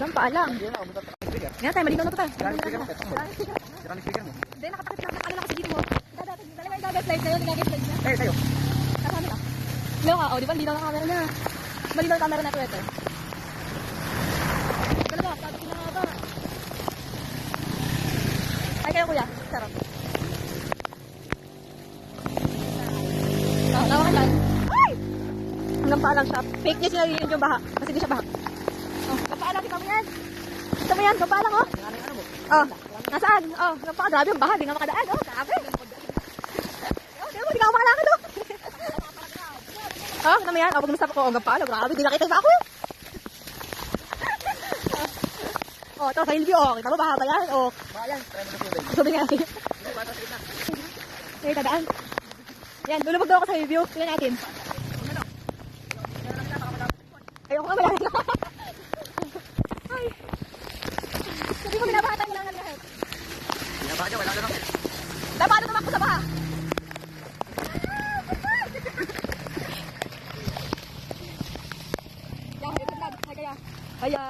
Hanggang paalang. Ngayon tayo, malinaw na ito tayo. Hindi, nakatakit lang. Ano lang kasi dito mo. Dalawa yung gagas-slide na yun. Gagas-slide na. Eh, tayo. Karami ka. Ilaw ka. O, di ba? Malinaw na camera na. Malinaw na camera na ito. Dalawa. Sabi ko na nga ba. Ay, kayo kuya. Sarap. Tawa ka lang. Ay! Hanggang paalang siya. Fake news yung yung baha. Kasi di siya baha. Oh, kapaalang kita mo yan. Kita mo yan, kapaalang oh. Oh, nasaan? Oh, grabe yung baha. Di nga makadaan. Oh, grabe. Oh, di nga ako makalakad oh. Oh, kita mo yan. Oh, pag nastop ako, hanggang paalang. Grabe, di nakita sa ako eh. Oh, ito, sa hillview oh. Kita mo, baha ba yan? Oh. Bayan, try mo sa tubig. Sabi nga. Okay, tadaan. Yan, lulubog daw ako sa hillview. Tingnan natin. Ayoko nga malalim. Ay. Sabi ko binabatan ko lang ang lahat. Binaba niya, wala na lang. Dapat na tumakbo sa baha. Yan, ito vlog. Kaya.